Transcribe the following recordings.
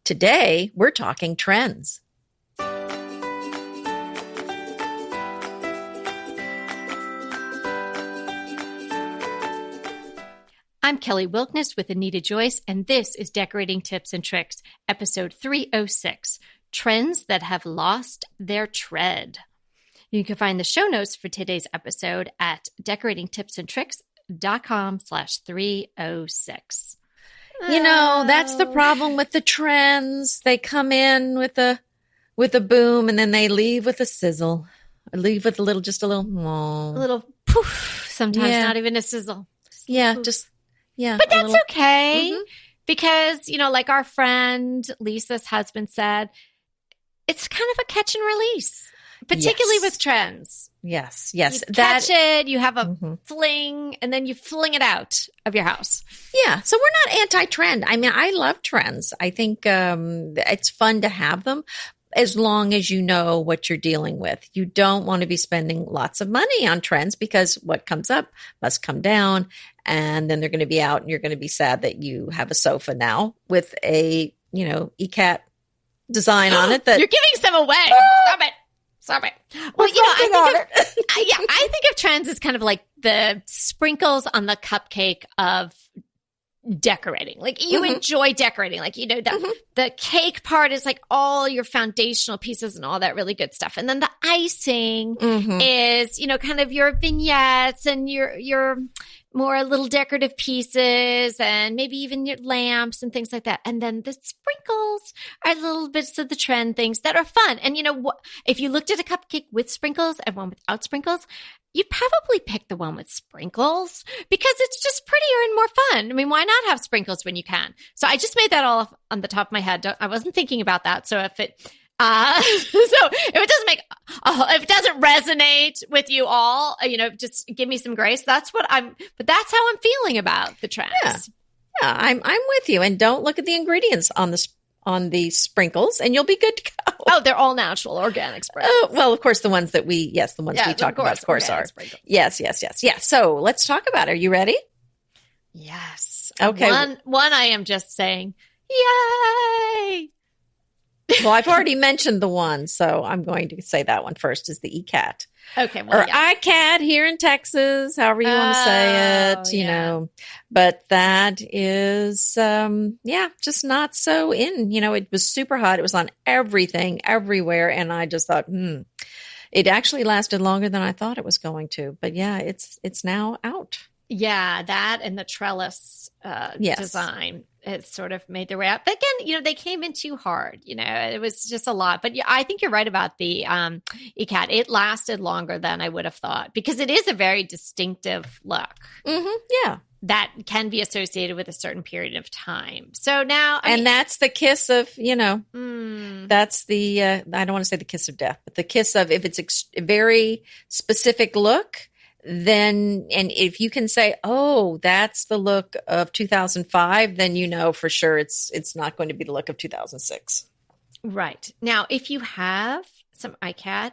Today, we're talking trends. I'm Kelly Wilkness with Anita Joyce, and this is Decorating Tips and Tricks, episode 306, Trends That Have Lost Their Tread. You can find the show notes for today's episode at decoratingtipsandtricks.com/306. You know, that's the problem with the trends. They come in with a boom and then they leave with a sizzle. Leave with a little poof, sometimes not even a sizzle. But that's okay because, like our friend Lisa's husband said, it's kind of a catch and release, particularly with trends. Yes. You catch it, you have a fling, and then you fling it out of your house. Yeah. So we're not anti-trend. I mean, I love trends. I think it's fun to have them as long as you know what you're dealing with. You don't want to be spending lots of money on trends because what comes up must come down, and then they're going to be out and you're going to be sad that you have a sofa now with a, ikat design on it that you're giving some away. Stop it. Well, I think of trends as kind of like the sprinkles on the cupcake of decorating. Like you enjoy decorating. Like, the cake part is like all your foundational pieces and all that really good stuff. And then the icing is, kind of your vignettes and your more little decorative pieces and maybe even your lamps and things like that. And then the sprinkles are little bits of the trend things that are fun. And if you looked at a cupcake with sprinkles and one without sprinkles, you'd probably pick the one with sprinkles because it's just prettier and more fun. I mean, why not have sprinkles when you can? So I just made that all off on the top of my head. I wasn't thinking about that. So if it if it doesn't resonate with you all, just give me some grace. But that's how I'm feeling about the trends. Yeah, I'm with you. And don't look at the ingredients on the sprinkles, and you'll be good to go. Oh, they're all natural, organic sprinkles. Well, of course, the ones we talk about, of course, are. Sprinkles. Yes. So let's talk about it. Are you ready? Yes. Okay. One I am just saying, yay! Well, I've already mentioned the one, so I'm going to say that one first is the ikat. Okay. Well, ikat here in Texas, however you want to say it, But that is, just not so in. It was super hot. It was on everything, everywhere. And I just thought, it actually lasted longer than I thought it was going to. But yeah, it's now out. Yeah, that and the trellis design. It sort of made their way out. But again, they came in too hard. It was just a lot. But I think you're right about the ikat. It lasted longer than I would have thought because it is a very distinctive look. Yeah. That can be associated with a certain period of time. So now, that's the kiss of, that's the, I don't want to say the kiss of death, but the kiss of, if it's a very specific look, then, and if you can say, oh, that's the look of 2005, then for sure it's not going to be the look of 2006. Right. Now, if you have some ikat,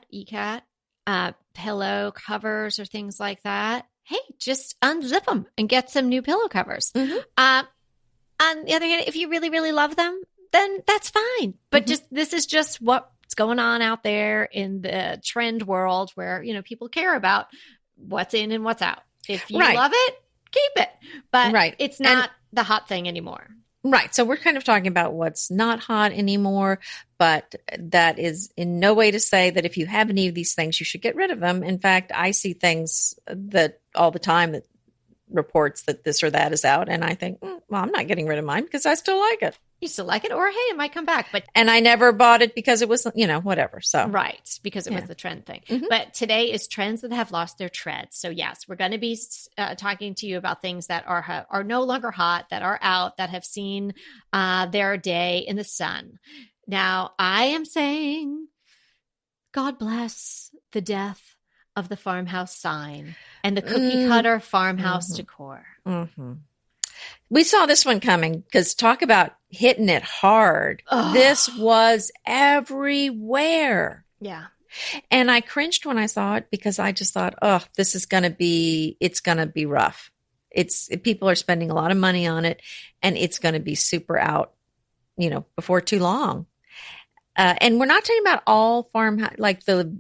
pillow covers or things like that, hey, just unzip them and get some new pillow covers. On the other hand, if you really, really love them, then that's fine. But this is just what's going on out there in the trend world where, people care about what's in and what's out. If you love it, keep it. But it's not the hot thing anymore. Right. So we're kind of talking about what's not hot anymore, but that is in no way to say that if you have any of these things, you should get rid of them. In fact, I see things that all the time that reports that this or that is out. And I think, well, I'm not getting rid of mine because I still like it. You still like it, or hey, it might come back. And I never bought it because it was, whatever. So because it was the trend thing. But today is trends that have lost their tread. So yes, we're going to be talking to you about things that are no longer hot, that are out, that have seen their day in the sun. Now, I am saying, God bless the death of the farmhouse sign and the cookie cutter farmhouse decor. We saw this one coming because talk about hitting it hard. This was everywhere. Yeah. And I cringed when I saw it because I just thought, this is going to be rough. People are spending a lot of money on it and it's going to be super out before too long. And we're not talking about all farmhouse, like the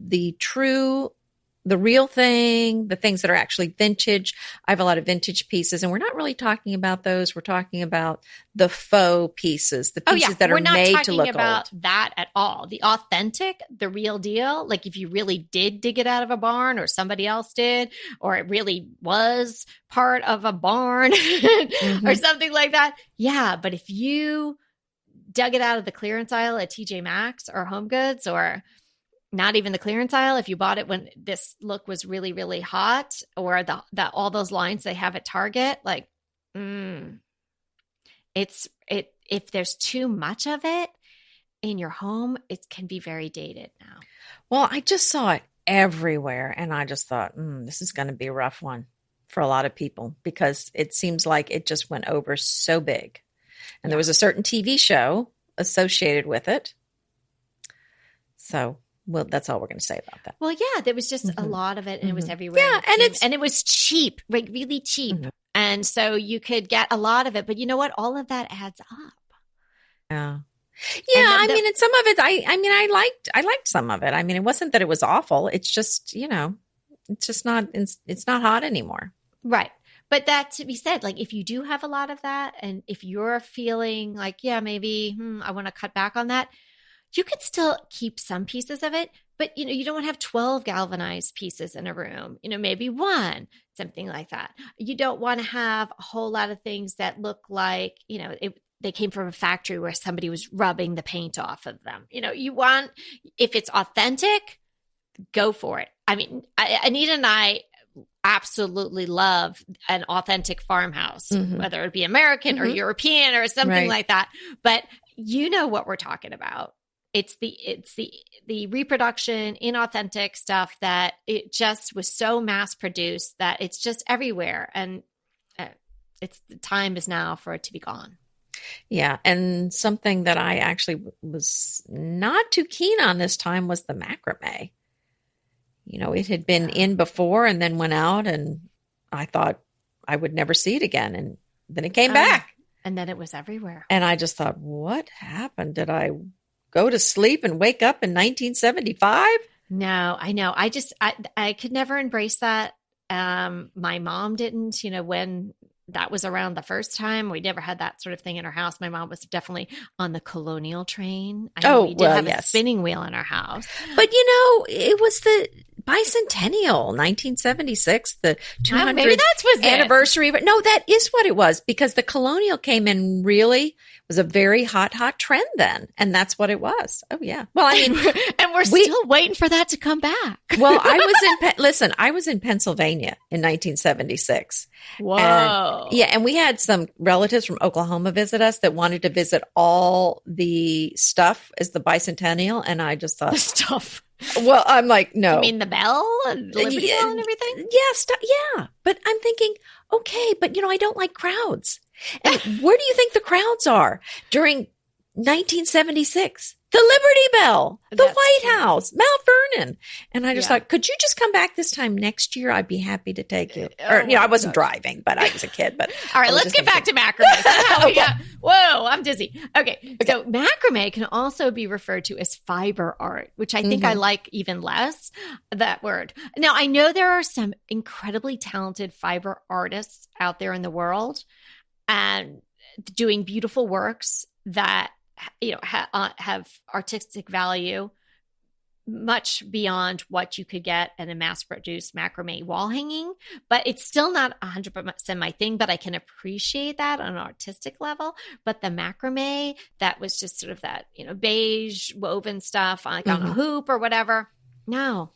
real thing, the things that are actually vintage. I have a lot of vintage pieces, and we're not really talking about those. We're talking about the faux pieces, the pieces that are made to look old. We're not talking about that at all. The authentic, the real deal, like if you really did dig it out of a barn or somebody else did, or it really was part of a barn or something like that. Yeah, but if you dug it out of the clearance aisle at TJ Maxx or Home Goods, or not even the clearance aisle, if you bought it when this look was really, really hot, or all those lines they have at Target, like, if there's too much of it in your home, it can be very dated now. Well, I just saw it everywhere, and I just thought, this is going to be a rough one for a lot of people, because it seems like it just went over so big. And there was a certain TV show associated with it. So, well, that's all we're going to say about that. Well, yeah, there was just a lot of it, and it was everywhere. Yeah, and it was cheap, like really cheap. And so you could get a lot of it. But you know what? All of that adds up. Yeah. Yeah, I mean, and some of it, I liked some of it. I mean, it wasn't that it was awful. It's just, it's just not, it's not hot anymore. Right. But that to be said, like if you do have a lot of that, and if you're feeling like, yeah, maybe I want to cut back on that, you could still keep some pieces of it, but you don't want to have 12 galvanized pieces in a room, maybe one, something like that. You don't want to have a whole lot of things that look like, they came from a factory where somebody was rubbing the paint off of them. You want, if it's authentic, go for it. I mean, Anita and I absolutely love an authentic farmhouse, whether it be American or European or something like that. But you know what we're talking about. It's the reproduction, inauthentic stuff that it just was so mass produced that it's just everywhere. And the time is now for it to be gone. Yeah. And something that I actually was not too keen on this time was the macrame. It had been in before and then went out, and I thought I would never see it again. And then it came back. And then it was everywhere. And I just thought, what happened? Did I go to sleep and wake up in 1975? No, I know. I could never embrace that. My mom didn't, when that was around the first time. We never had that sort of thing in our house. My mom was definitely on the colonial train. We did have a spinning wheel in our house. But it was the bicentennial, 1976, the 200th maybe that's was anniversary. But no, that is what it was, because the colonial came in really was a very hot trend then. And that's what it was. Oh, yeah. Well, I mean, and we're still waiting for that to come back. Well, I was in Pennsylvania in 1976. Whoa. And we had some relatives from Oklahoma visit us that wanted to visit all the stuff as the bicentennial. And I just thought, the stuff. Well, I'm like, no. You mean the bell and the Liberty Bell and everything? Yes. Yeah. But I'm thinking, okay, but I don't like crowds. And where do you think the crowds are during 1976? The Liberty Bell, the White House, Mount Vernon. And I just thought, could you just come back this time next year? I'd be happy to take you. Or, I wasn't driving, but I was a kid. But all right, let's get back to macrame. Whoa, I'm dizzy. Okay. So macrame can also be referred to as fiber art, which I think I like even less, that word. Now, I know there are some incredibly talented fiber artists out there in the world and doing beautiful works that have artistic value much beyond what you could get in a mass-produced macrame wall hanging, but it's still not 100% my thing, but I can appreciate that on an artistic level. But the macrame, that was just sort of that, beige woven stuff on a hoop or whatever. No.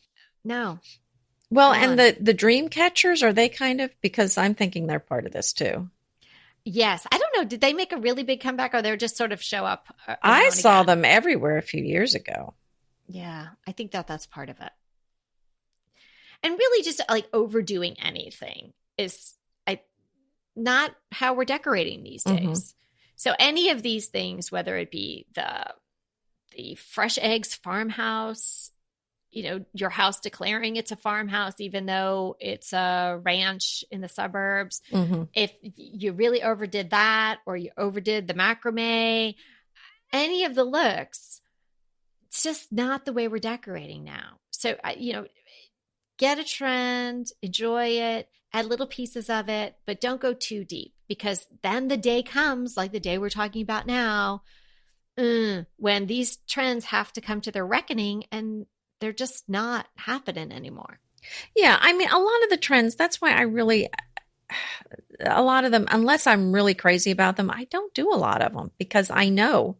Well, and the dream catchers, are they kind of, because I'm thinking they're part of this too. Yes. I don't know. Did they make a really big comeback, or they just sort of show up? I saw them everywhere a few years ago. Yeah. I think that's part of it. And really just like overdoing anything is not how we're decorating these days. So any of these things, whether it be the fresh eggs farmhouse, your house declaring it's a farmhouse, even though it's a ranch in the suburbs. If you really overdid that, or you overdid the macrame, any of the looks. It's just not the way we're decorating now. So, get a trend, enjoy it, add little pieces of it, but don't go too deep, because then the day comes, like the day we're talking about now, when these trends have to come to their reckoning and they're just not happening anymore. Yeah. I mean, a lot of the trends, that's why a lot of them, unless I'm really crazy about them, I don't do a lot of them, because I know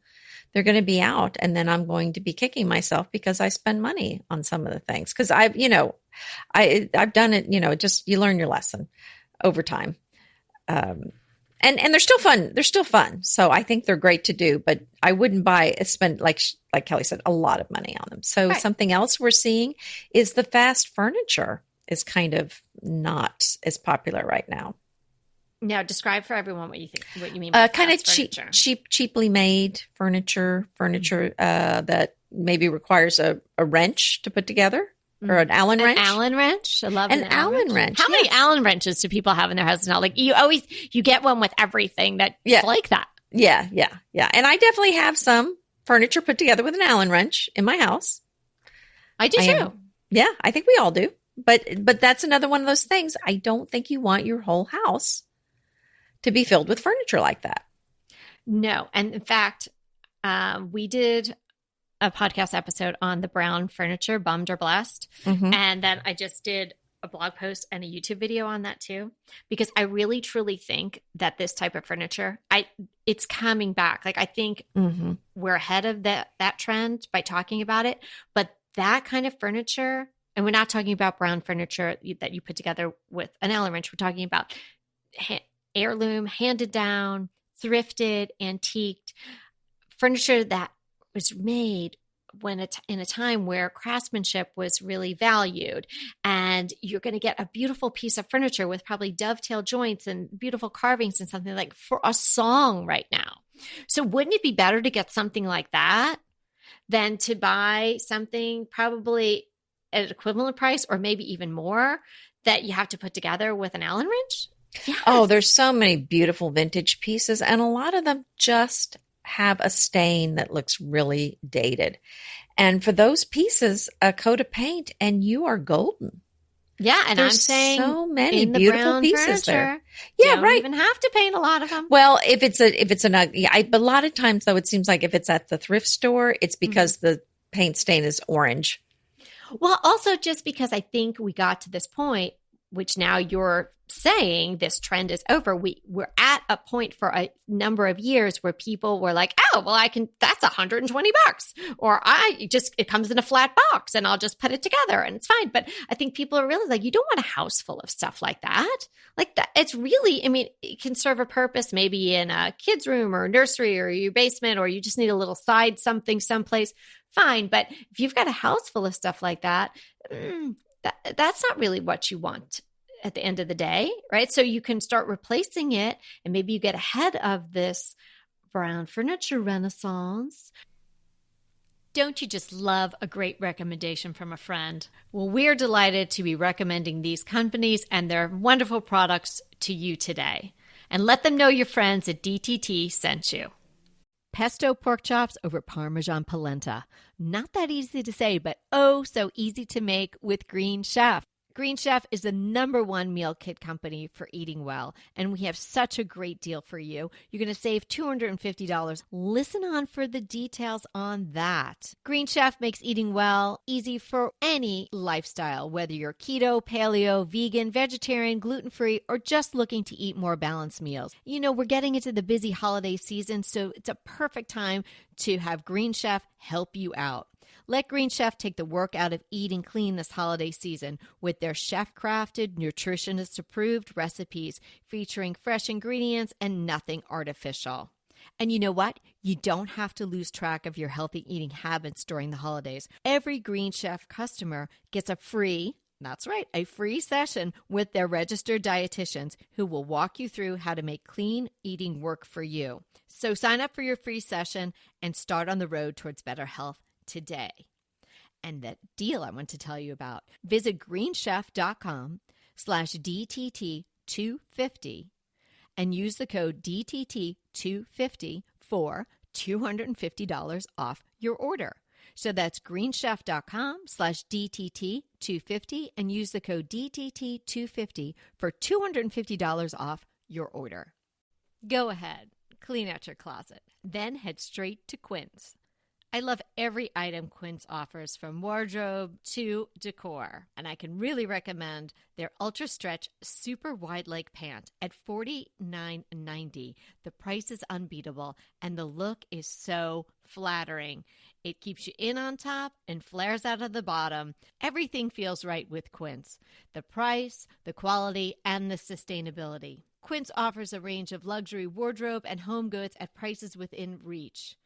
they're going to be out, and then I'm going to be kicking myself because I spend money on some of the things. Because I've done it, just you learn your lesson over time. And they're still fun. They're still fun. So I think they're great to do, but I wouldn't spend, like Kelly said, a lot of money on them. So right. Something else we're seeing is the fast furniture is kind of not as popular right now. Now, describe for everyone what you mean by kind of cheaply made furniture that maybe requires a wrench to put together, or an Allen wrench. An Allen wrench. I love an Allen wrench. How many Allen wrenches do people have in their houses now? Like you get one with everything that's like that. Yeah. And I definitely have some furniture put together with an Allen wrench in my house. I do too. Yeah, I think we all do. But that's another one of those things. I don't think you want your whole house to be filled with furniture like that. No. And in fact, we did a podcast episode on the brown furniture, bummed or blessed. Mm-hmm. And then I just did a blog post and a YouTube video on that too, because I really truly think that this type of furniture, it's coming back. Like I think we're ahead of that trend by talking about it, but that kind of furniture, and we're not talking about brown furniture that you put together with an Allen wrench. We're talking about heirloom, handed down, thrifted, antiqued furniture that was made in a time where craftsmanship was really valued. And you're going to get a beautiful piece of furniture with probably dovetail joints and beautiful carvings and something like for a song right now. So wouldn't it be better to get something like that than to buy something probably at an equivalent price or maybe even more that you have to put together with an Allen wrench? Yes. Oh, there's so many beautiful vintage pieces, and a lot of them just have a stain that looks really dated. And for those pieces, a coat of paint and you are golden. Yeah, and there's I'm saying so many beautiful pieces there. Yeah, you don't even have to paint a lot of them. Well, but a lot of times though, it seems like if it's at the thrift store, it's because the paint stain is orange. Well, also just because I think we got to this point, which now you're saying this trend is over. We're at a point for a number of years where people were like, oh, well, that's $120, or it comes in a flat box and I'll just put it together and it's fine. But I think people are really like, you don't want a house full of stuff like that. Like that. It's really, I mean, it can serve a purpose maybe in a kid's room or nursery or your basement, or you just need a little side something someplace. Fine. But if you've got a house full of stuff like that, that's not really what you want at the end of the day, right? So you can start replacing it, and maybe you get ahead of this brown furniture renaissance. Don't you just love a great recommendation from a friend? Well, we're delighted to be recommending these companies and their wonderful products to you today. And let them know your friends at DTT sent you. Pesto pork chops over Parmesan polenta. Not that easy to say, but oh so easy to make with Green Chef. Green Chef is the #1 meal kit company for eating well, and we have such a great deal for you. You're going to save $250. Listen on for the details on that. Green Chef makes eating well easy for any lifestyle, whether you're keto, paleo, vegan, vegetarian, gluten-free, or just looking to eat more balanced meals. You know, we're getting into the busy holiday season, so it's a perfect time to have Green Chef help you out. Let Green Chef take the work out of eating clean this holiday season with their chef-crafted, nutritionist-approved recipes featuring fresh ingredients and nothing artificial. And you know what? You don't have to lose track of your healthy eating habits during the holidays. Every Green Chef customer gets a free session with their registered dietitians who will walk you through how to make clean eating work for you. So sign up for your free session and start on the road towards better health today. And that deal I want to tell you about, visit greenchef.com/DTT250 and use the code DTT250 for $250 off your order. So that's greenchef.com/DTT250 and use the code DTT250 for $250 off your order. Go ahead, clean out your closet, then head straight to Quince. I love every item Quince offers, from wardrobe to decor, and I can really recommend their Ultra Stretch Super Wide Leg Pant at $49.90. The price is unbeatable, and the look is so flattering. It keeps you in on top and flares out of the bottom. Everything feels right with Quince. The price, the quality, and the sustainability. Quince offers a range of luxury wardrobe and home goods at prices within reach.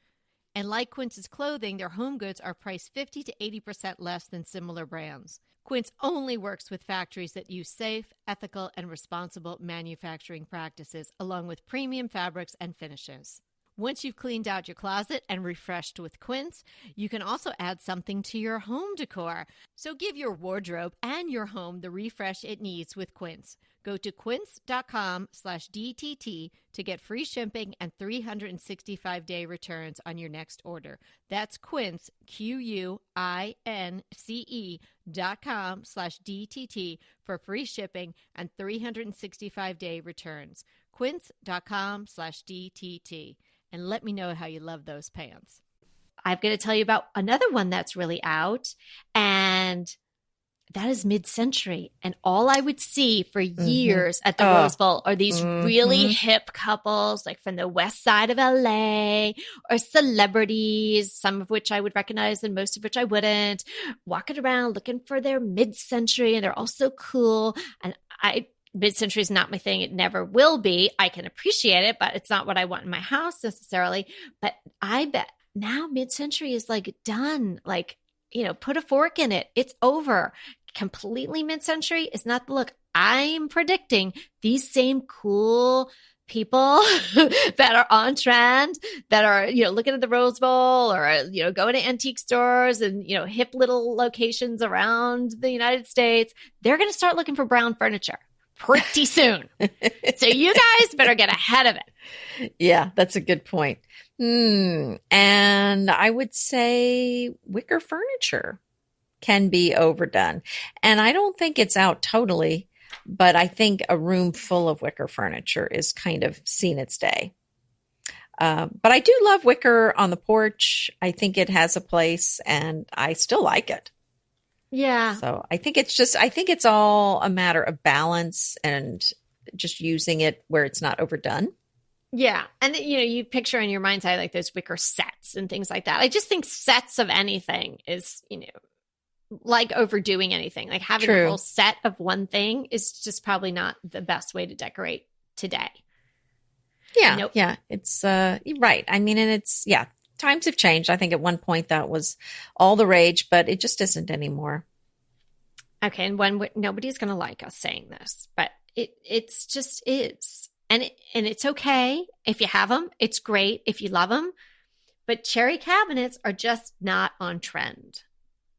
And like Quince's clothing, their home goods are priced 50 to 80% less than similar brands. Quince only works with factories that use safe, ethical, and responsible manufacturing practices, along with premium fabrics and finishes. Once you've cleaned out your closet and refreshed with Quince, you can also add something to your home decor. So give your wardrobe and your home the refresh it needs with Quince. Go to quince.com/DTT to get free shipping and 365-day returns on your next order. That's Quince, QUINCE.com/DTT for free shipping and 365-day returns. Quince.com/DTT. And let me know how you love those pants. I'm going to tell you about another one that's really out, and that is mid-century. And all I would see for years at the Rose Bowl are these really hip couples, like from the west side of LA, or celebrities, some of which I would recognize and most of which I wouldn't, walking around looking for their mid-century, and they're all so cool. And mid-century is not my thing. It never will be. I can appreciate it, but it's not what I want in my house necessarily. But I bet now mid-century is like done. Like, put a fork in it. It's over. Completely mid-century is not the look. I'm predicting these same cool people that are on trend, that are, looking at the Rose Bowl, or, going to antique stores and, hip little locations around the United States. They're going to start looking for brown furniture pretty soon. So you guys better get ahead of it. Yeah, that's a good point. And I would say wicker furniture can be overdone. And I don't think it's out totally, but I think a room full of wicker furniture is kind of seen its day. But I do love wicker on the porch. I think it has a place, and I still like it. Yeah. So I think it's all a matter of balance and just using it where it's not overdone. Yeah. And, you picture in your mind's eye like those wicker sets and things like that. I just think sets of anything is, like overdoing anything. Like having a whole set of one thing is just probably not the best way to decorate today. Yeah. Nope. Yeah. It's right. I mean, and times have changed. I think at one point that was all the rage, but it just isn't anymore. Okay. And nobody's going to like us saying this, but it's just is. And it's okay if you have them. It's great if you love them. But cherry cabinets are just not on trend.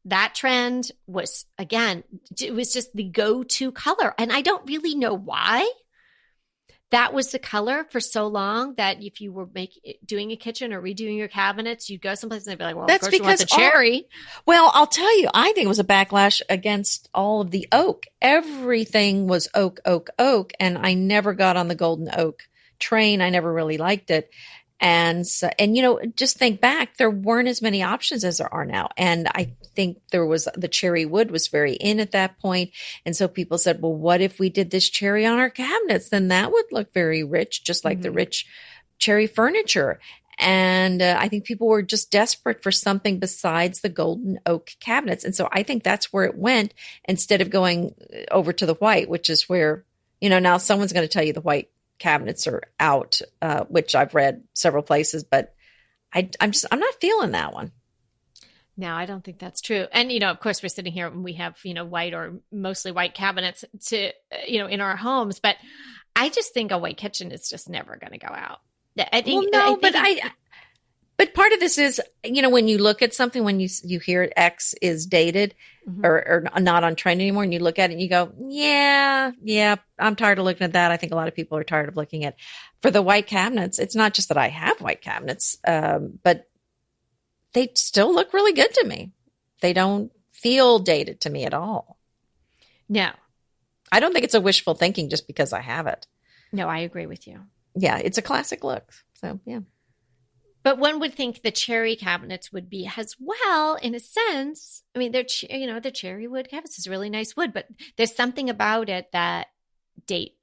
That trend was, again, it was just the go-to color. And I don't really know why. That was the color for so long that if you were doing a kitchen or redoing your cabinets, you'd go someplace and they'd be like, well, that's of course you want the cherry. Well, I'll tell you, I think it was a backlash against all of the oak. Everything was oak, oak, oak. And I never got on the golden oak train. I never really liked it. And so, just think back, there weren't as many options as there are now. And I think the cherry wood was very in at that point. And so people said, well, what if we did this cherry on our cabinets? Then that would look very rich, just like the rich cherry furniture. And I think people were just desperate for something besides the golden oak cabinets. And so I think that's where it went, instead of going over to the white, which is where, now someone's going to tell you the white cabinets are out, which I've read several places, but I'm not feeling that one. No, I don't think that's true. And, of course we're sitting here and we have, white or mostly white cabinets in our homes, but I just think a white kitchen is just never going to go out. But part of this is, when you look at something, when you hear X is dated or not on trend anymore, and you look at it and you go, yeah, I'm tired of looking at that. I think a lot of people are tired of looking at. For the white cabinets, it's not just that I have white cabinets, but they still look really good to me. They don't feel dated to me at all. No. I don't think it's a wishful thinking just because I have it. No, I agree with you. Yeah, it's a classic look. So, yeah. But one would think the cherry cabinets would be as well, in a sense. I mean, the cherry wood cabinets is really nice wood, but there's something about it that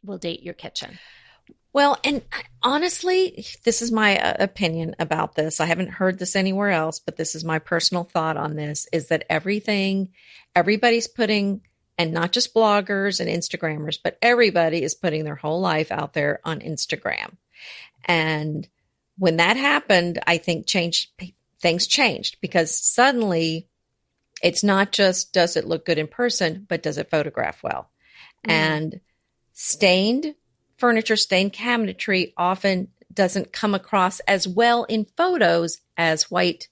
will date your kitchen. Well, and honestly, this is my opinion about this. I haven't heard this anywhere else, but this is my personal thought on this, is that everybody's putting, and not just bloggers and Instagrammers, but everybody is putting their whole life out there on Instagram. And when that happened, I think things changed, because suddenly it's not just does it look good in person, but does it photograph well? And stained furniture, stained cabinetry often doesn't come across as well in photos as white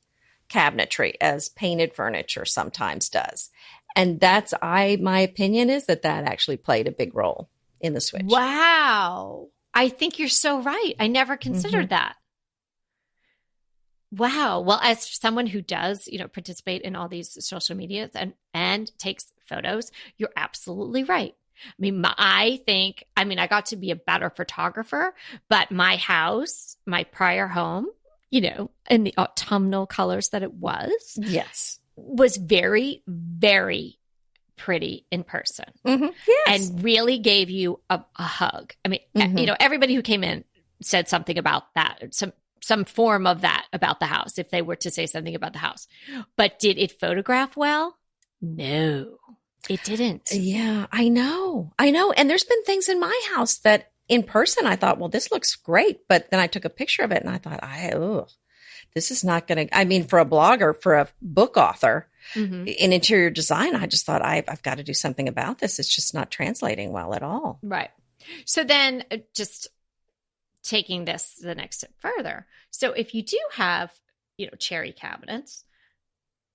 cabinetry, as painted furniture sometimes does. And my opinion is that actually played a big role in the switch. Wow. I think you're so right. I never considered that. Wow. Well, as someone who does, participate in all these social medias and takes photos, you're absolutely right. I mean, I got to be a better photographer, but my house, my prior home, in the autumnal colors that it was. Yes. Was very, very pretty in person. Yes. And really gave you a hug. I mean, everybody who came in said something about that, some form of that about the house, if they were to say something about the house. But did it photograph well? No, it didn't. Yeah, I know. And there's been things in my house that in person I thought, well, this looks great. But then I took a picture of it and I thought, this is not going to, for a blogger, for a book author in interior design, I just thought I've got to do something about this. It's just not translating well at all. Right. So then just taking this the next step further. So if you do have, cherry cabinets,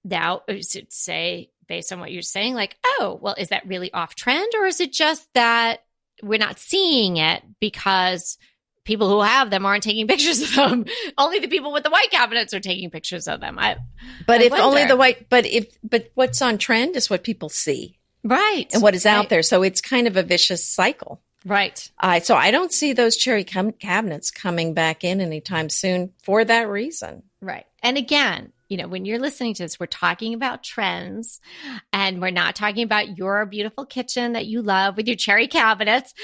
now say, based on what you're saying, like, oh, well, is that really off trend, or is it just that we're not seeing it because people who have them aren't taking pictures of them? Only the people with the white cabinets are taking pictures of them. But what's on trend is what people see. Right. And what is out there. So it's kind of a vicious cycle. Right. So I don't see those cherry cabinets coming back in anytime soon for that reason. Right. And again, when you're listening to this, we're talking about trends, and we're not talking about your beautiful kitchen that you love with your cherry cabinets.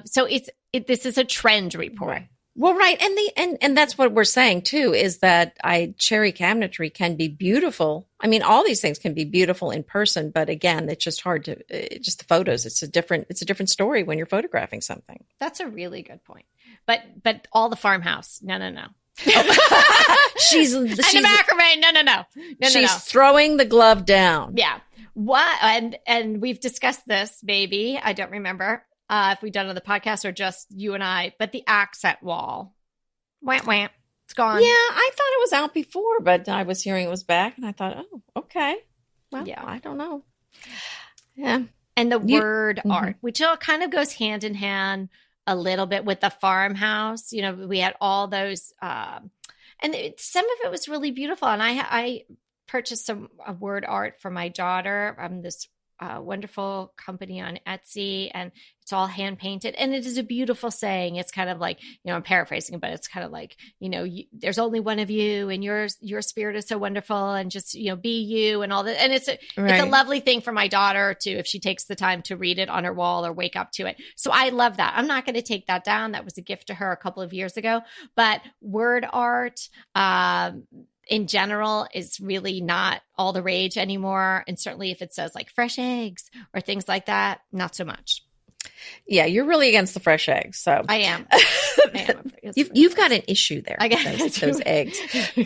So this is a trend report. Right. Well, right. And that's what we're saying too, is that cherry cabinetry can be beautiful. I mean, all these things can be beautiful in person, but again, it's just hard just the photos. It's a different story when you're photographing something. That's a really good point. But all the farmhouse. No. she's and the macrame. No. She's throwing the glove down. Yeah. What? And we've discussed this, maybe. I don't remember. If we've done it on the podcast or just you and I, but the accent wall. Wham. It's gone. Yeah, I thought it was out before, but I was hearing it was back, and I thought, oh, okay. Well, yeah. I don't know. Yeah. And the word art, which all kind of goes hand in hand a little bit with the farmhouse. We had all those, and some of it was really beautiful. And I purchased some word art for my daughter from this wonderful company on Etsy, and it's all hand painted, and it is a beautiful saying. It's kind of like, I'm paraphrasing, but it's kind of like, there's only one of you, and your spirit is so wonderful, and just, be you, and all that. And it's a lovely thing for my daughter to, if she takes the time to read it on her wall or wake up to it. So I love that. I'm not going to take that down. That was a gift to her a couple of years ago, but word art, in general is really not all the rage anymore. And certainly if it says like fresh eggs or things like that, not so much. Yeah, you're really against the fresh eggs. So I am. You've got an issue there. I guess those eggs.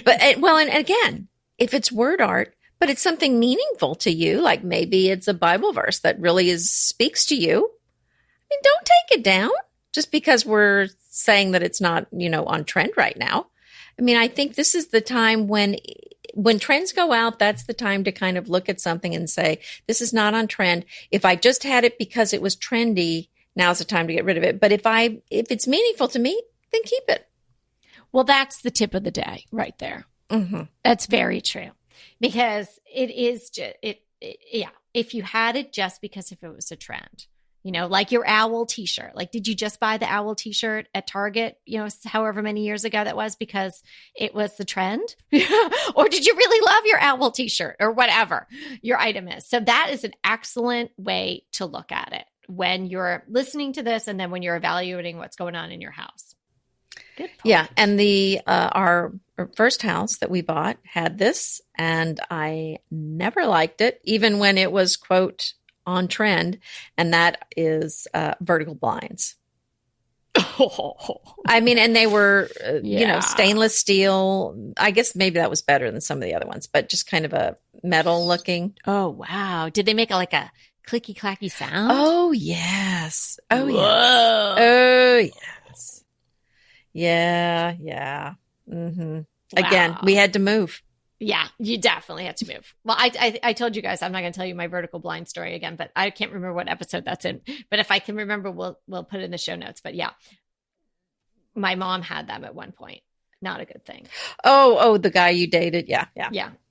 But and again, if it's word art, but it's something meaningful to you, like maybe it's a Bible verse that really speaks to you, I mean, don't take it down just because we're saying that it's not, on trend right now. I mean, I think this is the time when trends go out, that's the time to kind of look at something and say, this is not on trend. If I just had it because it was trendy, now's the time to get rid of it. But if it's meaningful to me, then keep it. Well, that's the tip of the day right there. Mm-hmm. That's very true, because it is just yeah. If you had it just because if it was a trend, like your owl t-shirt, like, did you just buy the owl t-shirt at Target, however many years ago that was because it was the trend? Or did you really love your owl t-shirt or whatever your item is? So that is an excellent way to look at it when you're listening to this and then when you're evaluating what's going on in your house. Good point. Yeah. And our first house that we bought had this, and I never liked it, even when it was, quote, on trend, and that is vertical blinds. I mean, and they were, stainless steel. I guess maybe that was better than some of the other ones, but just kind of a metal looking. Oh, wow. Did they make a clicky clacky sound? Oh, yes. Oh, Whoa. yeah. Oh, yes. Yeah. Yeah. Mm-hmm. Wow. Again, we had to move. Yeah, you definitely had to move. Well, I told you guys I'm not going to tell you my vertical blind story again, but I can't remember what episode that's in. But if I can remember, we'll put it in the show notes. But yeah, my mom had them at one point. Not a good thing. Oh, the guy you dated. Yeah.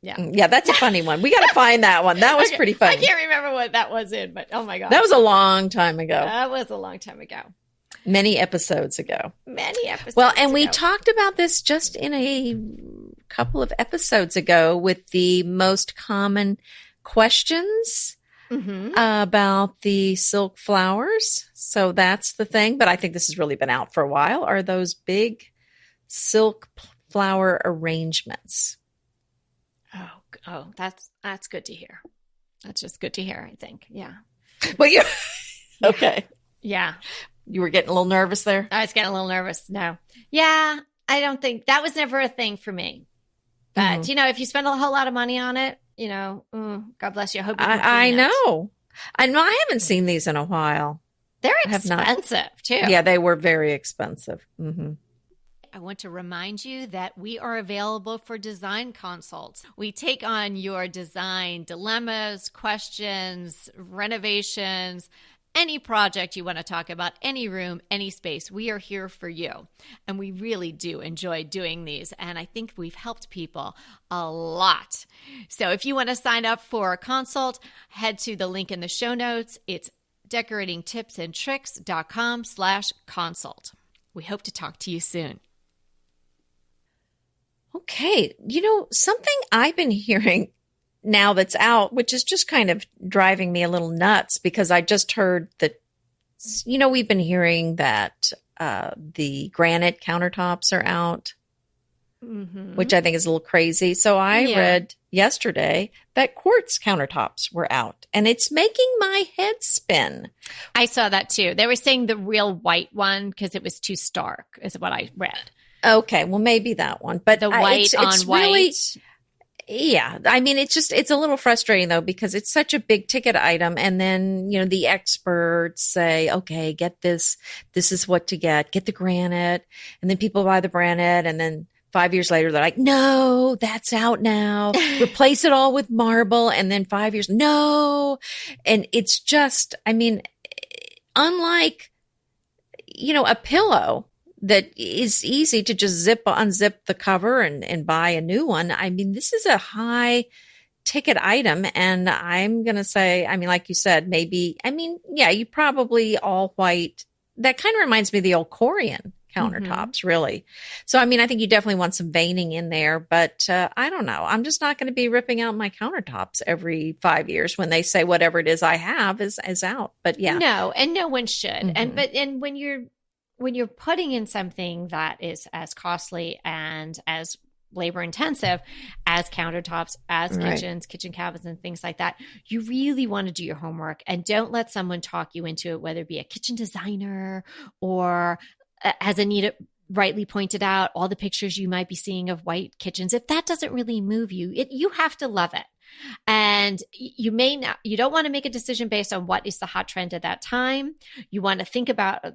Yeah, that's a funny one. We got to find that one. That was pretty funny. I can't remember what that was in, but oh my God. That was a long time ago. Many episodes ago. Well, and we talked about this just in a couple of episodes ago with the most common questions about the silk flowers. So that's the thing. But I think this has really been out for a while. Are those big silk flower arrangements? Oh, that's good to hear. That's just good to hear, I think. Yeah. Well, you okay. Yeah. You were getting a little nervous there? I was getting a little nervous. No. Yeah. I don't think that was never a thing for me. But, if you spend a whole lot of money on it, God bless you. I hope you I know. I know. I haven't seen these in a while. They're expensive too. Yeah, they were very expensive. Mm-hmm. I want to remind you that we are available for design consults. We take on your design dilemmas, questions, renovations, any project you want to talk about, any room, any space. We are here for you. And we really do enjoy doing these. And I think we've helped people a lot. So if you want to sign up for a consult, head to the link in the show notes. It's decoratingtipsandtricks.com/consult. We hope to talk to you soon. Okay. Something I've been hearing now that's out, which is just kind of driving me a little nuts, because I just heard that, we've been hearing that the granite countertops are out, which I think is a little crazy. So I read yesterday that quartz countertops were out, and it's making my head spin. I saw that too. They were saying the real white one because it was too stark, is what I read. Okay, well, maybe that one, but the white it's white. Really, yeah, I mean, it's a little frustrating though, because it's such a big ticket item, and then the experts say, okay, get this. This is what to get. Get the granite, and then people buy the granite, and then 5 years later they're like, no, that's out now. Replace it all with marble, and then 5 years, no, and it's just, I mean, unlike a pillow that is easy to just unzip the cover and buy a new one. I mean, this is a high ticket item. And I'm going to say, I mean, like you said, you probably all white. That kind of reminds me of the old Korean countertops, really. So, I mean, I think you definitely want some veining in there, but I don't know. I'm just not going to be ripping out my countertops every 5 years when they say whatever it is I have is out. But yeah. No, and no one should. And when you're putting in something that is as costly and as labor intensive as countertops, as kitchens, kitchen cabinets, and things like that, you really want to do your homework and don't let someone talk you into it, whether it be a kitchen designer or, as Anita rightly pointed out, all the pictures you might be seeing of white kitchens. If that doesn't really move you, you have to love it. And you don't want to make a decision based on what is the hot trend at that time. You want to think about,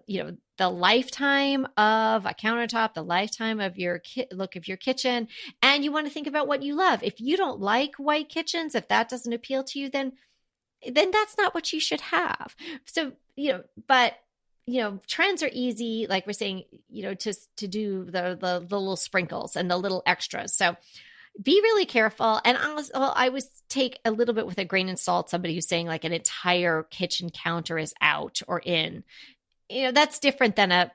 the lifetime of a countertop, the lifetime of your look of your kitchen. And you want to think about what you love. If you don't like white kitchens, if that doesn't appeal to you, then that's not what you should have. So, but trends are easy, like we're saying, to do the little sprinkles and the little extras. So be really careful. And I always take a little bit with a grain of salt, somebody who's saying like an entire kitchen counter is out or in. That's different than a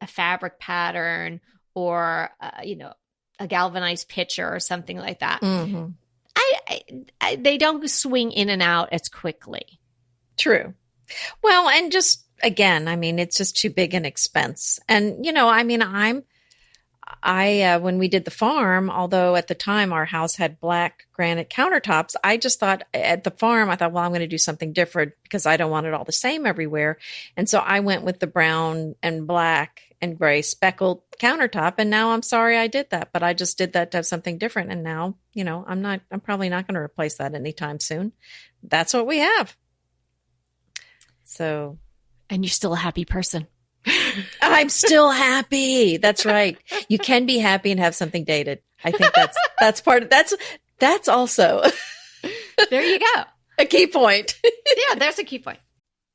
fabric pattern or, a galvanized pitcher or something like that. Mm-hmm. They don't swing in and out as quickly. True. Well, and just again, it's just too big an expense. And, when we did the farm, although at the time our house had black granite countertops, I just thought at the farm, well, I'm going to do something different because I don't want it all the same everywhere. And so I went with the brown and black and gray speckled countertop. And now I'm sorry I did that, but I just did that to have something different. And now, I'm probably not going to replace that anytime soon. That's what we have. So. And you're still a happy person. I'm still happy. That's right. You can be happy and have something dated. I think that's part of that's also there you go. A key point. Yeah, there's a key point.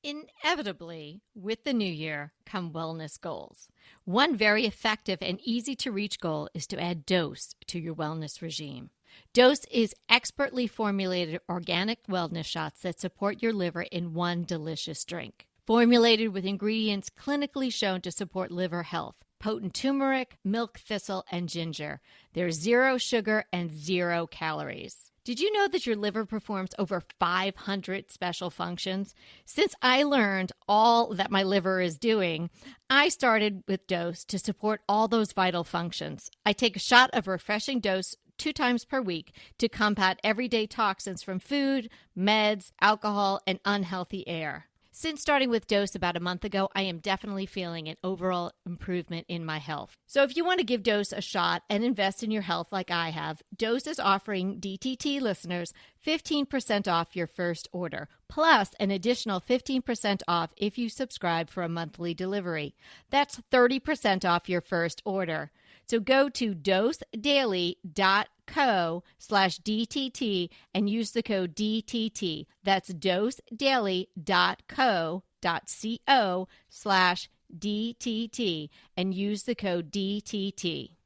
Inevitably, with the new year come wellness goals. One very effective and easy to reach goal is to add dose to your wellness regime. Dose is expertly formulated organic wellness shots that support your liver in one delicious drink. Formulated with ingredients clinically shown to support liver health. Potent turmeric, milk thistle, and ginger. There's 0 sugar and 0 calories. Did you know that your liver performs over 500 special functions? Since I learned all that my liver is doing, I started with Dose to support all those vital functions. I take a shot of refreshing Dose 2 times per week to combat everyday toxins from food, meds, alcohol, and unhealthy air. Since starting with Dose about a month ago, I am definitely feeling an overall improvement in my health. So if you want to give Dose a shot and invest in your health like I have, Dose is offering DTT listeners 15% off your first order, plus an additional 15% off if you subscribe for a monthly delivery. That's 30% off your first order. So go to dosedaily.co/DTT and use the code DTT. That's dosedaily.co.co/DTT and use the code DTT.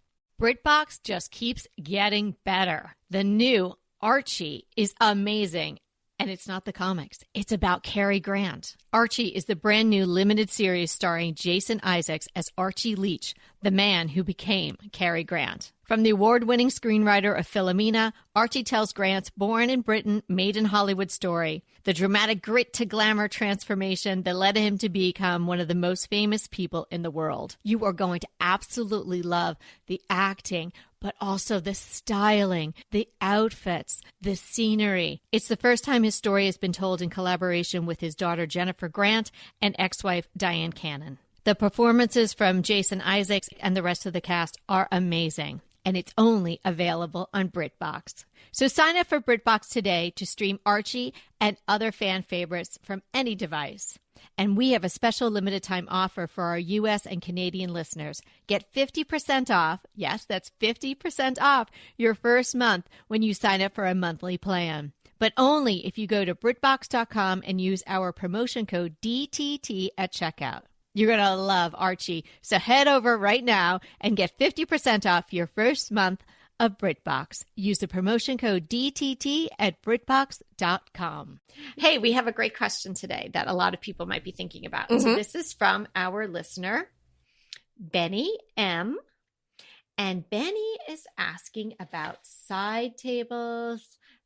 BritBox just keeps getting better. The new Archie is amazing. And it's not the comics. It's about Cary Grant. Archie is the brand new limited series starring Jason Isaacs as Archie Leach, the man who became Cary Grant. From the award-winning screenwriter of Philomena, Archie tells Grant's born in Britain, made in Hollywood story, the dramatic grit to glamour transformation that led him to become one of the most famous people in the world. You are going to absolutely love the acting, but also the styling, the outfits, the scenery. It's the first time his story has been told in collaboration with his daughter Jennifer Grant and ex-wife Diane Cannon. The performances from Jason Isaacs and the rest of the cast are amazing, and it's only available on BritBox. So sign up for BritBox today to stream Archie and other fan favorites from any device. And we have a special limited time offer for our U.S. and Canadian listeners. Get 50% off, yes, that's 50% off your first month when you sign up for a monthly plan. But only if you go to BritBox.com and use our promotion code DTT at checkout. You're going to love Archie. So head over right now and get 50% off your first month of BritBox. Use the promotion code DTT at BritBox.com. Hey, we have a great question today that a lot of people might be thinking about. Mm-hmm. So this is from our listener, Benny M. And Benny is asking about side tables,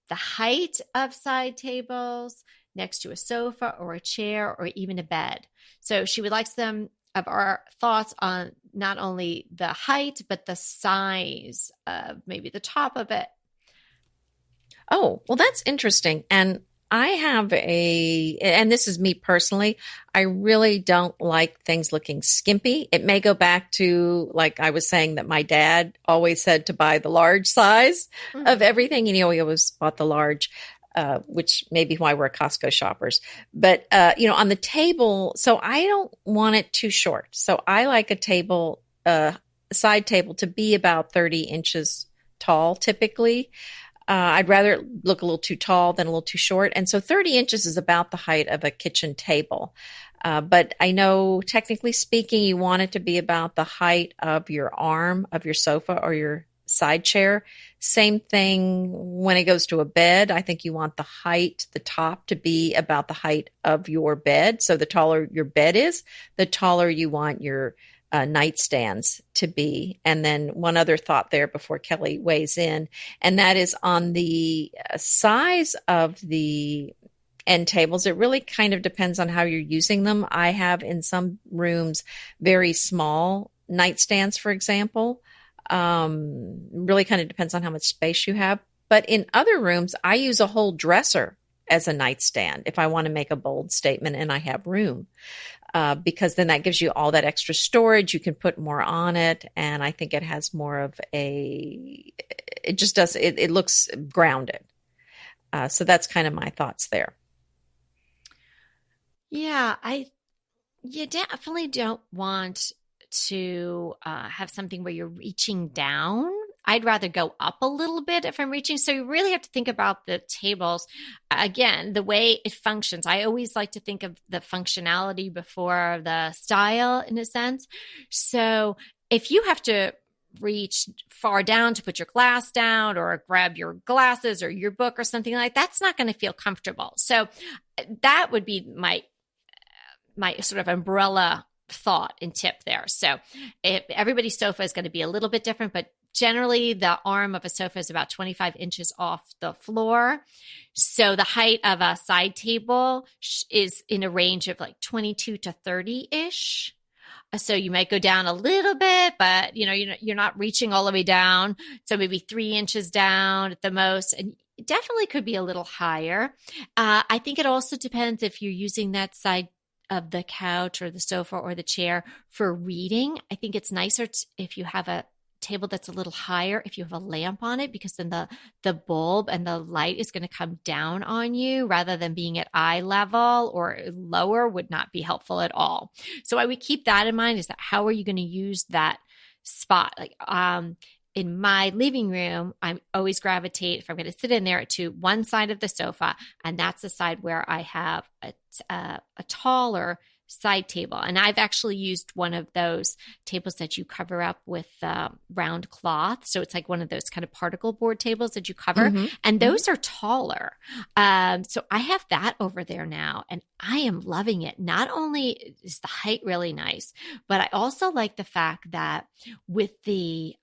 the height of side tables next to a sofa or a chair or even a bed. So she would like some of our thoughts on not only the height, but the size of maybe the top of it. Oh, well, that's interesting. And I have and this is me personally, I really don't like things looking skimpy. It may go back to, like I was saying, that my dad always said to buy the large size of everything. And, he always bought the large, which may be why we're Costco shoppers. But, on the table, so I don't want it too short. So I like a table, side table to be about 30 inches tall, typically. I'd rather look a little too tall than a little too short. And so 30 inches is about the height of a kitchen table. But I know, technically speaking, you want it to be about the height of your arm of your sofa or your side chair. Same thing when it goes to a bed. I think you want the top to be about the height of your bed. So the taller your bed is, the taller you want your nightstands to be. And then one other thought there before Kelly weighs in, and that is on the size of the end tables. It really kind of depends on how you're using them. I have in some rooms very small nightstands, for example. Really kind of depends on how much space you have. But in other rooms, I use a whole dresser as a nightstand if I want to make a bold statement and I have room. Because then that gives you all that extra storage. You can put more on it. And I think it has more of it just does, it looks grounded. So that's kind of my thoughts there. Yeah, you definitely don't want to have something where you're reaching down. I'd rather go up a little bit if I'm reaching. So you really have to think about the tables. Again, the way it functions. I always like to think of the functionality before the style, in a sense. So if you have to reach far down to put your glass down or grab your glasses or your book or something like that, that's not going to feel comfortable. So that would be my sort of umbrella thought and tip there. So if everybody's sofa is going to be a little bit different, but generally the arm of a sofa is about 25 inches off the floor. So the height of a side table is in a range of like 22 to 30-ish. So you might go down a little bit, but you're not reaching all the way down. So maybe 3 inches down at the most. And it definitely could be a little higher. I think it also depends if you're using that side of the couch or the sofa or the chair for reading. I think it's nicer if you have a table that's a little higher, if you have a lamp on it, because then the bulb and the light is going to come down on you rather than being at eye level or lower would not be helpful at all. So I would keep that in mind, is that how are you going to use that spot? Like in my living room, I always gravitate, if I'm going to sit in there, to one side of the sofa, and that's the side where I have a taller side table. And I've actually used one of those tables that you cover up with round cloth. So it's like one of those kind of particle board tables that you cover. Mm-hmm. And those are taller. So I have that over there now, and I am loving it. Not only is the height really nice, but I also like the fact that with the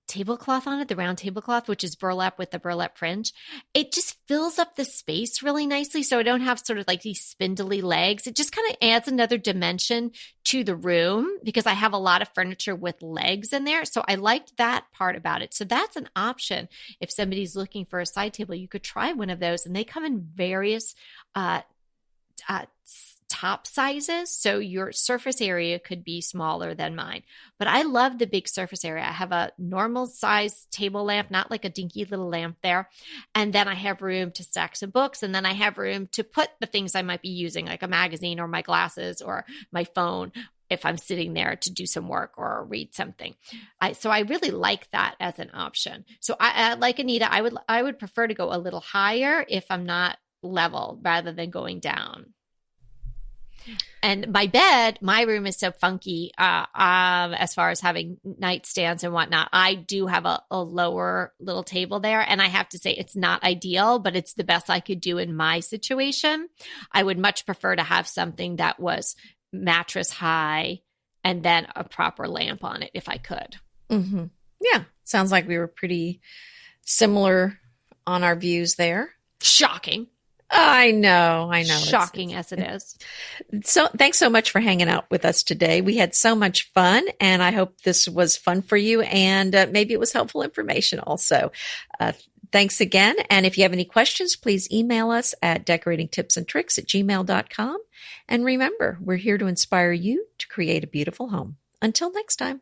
tablecloth on it, the round tablecloth, which is burlap with the burlap fringe, it just fills up the space really nicely. So I don't have sort of like these spindly legs. It just kind of adds another dimension to the room because I have a lot of furniture with legs in there. So I liked that part about it. So that's an option. If somebody's looking for a side table, you could try one of those, and they come in various top sizes. So your surface area could be smaller than mine, but I love the big surface area. I have a normal size table lamp, not like a dinky little lamp there. And then I have room to stack some books. And then I have room to put the things I might be using, like a magazine or my glasses or my phone, if I'm sitting there to do some work or read something. So I really like that as an option. So I like Anita, I would prefer to go a little higher if I'm not level rather than going down. And my room is so funky as far as having nightstands and whatnot. I do have a lower little table there. And I have to say it's not ideal, but it's the best I could do in my situation. I would much prefer to have something that was mattress high and then a proper lamp on it if I could. Mm-hmm. Yeah. Sounds like we were pretty similar on our views there. Shocking. I know. Shocking as it is. So thanks so much for hanging out with us today. We had so much fun, and I hope this was fun for you, and maybe it was helpful information also. Thanks again. And if you have any questions, please email us at decoratingtipsandtricks@gmail.com. And remember, we're here to inspire you to create a beautiful home. Until next time.